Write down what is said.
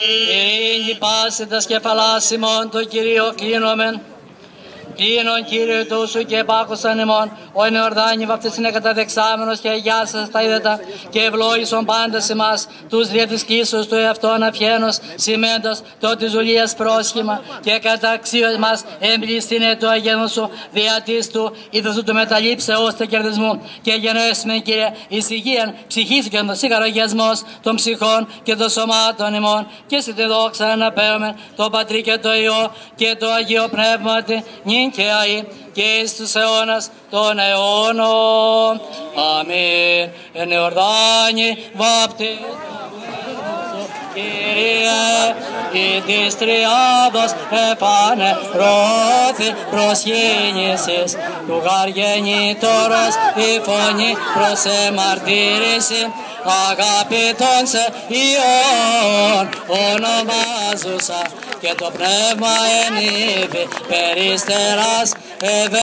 Ειρήνη πάση τας κεφαλάς ημών το Κυρίο κλείνομεν. Κλείνον Κύριε Τούσου και επάκουσαν ημών, ο εν Ιορδάνη βαπτιστήνε καταδεξάμενος και αγιάσας τα είδετα και ευλόγησον πάντες ημάς, τους δια της κλήσεως του εαυτόν αφιένος, σημέντος το της δουλείας πρόσχημα και καταξίως μας εμπληστήνε το αγένο σου, δια της του είδους του μεταλήψεως του κερδισμού και γενέσουμε Κύριε εις υγείαν ψυχής και τον σιγαρογιασμός των ψυχών και των σωμάτων ημών και στη τη δόξα αναπέωμεν το Πατρί και το Υιό και το Αγίο Πνεύματι και αεί και εις τους αιώνας των αιώνων. Αμήν. Εν Ιορδάνη βαπτισμένος Κύριε, η της Τριάδος επανερώθη προσκύνησης, του γαργενήτωρος η φωνή προς εμαρτύρηση, αγαπητών σε Υιόν ονομάζουσα και το πνεύμα εν είδη περιστεράς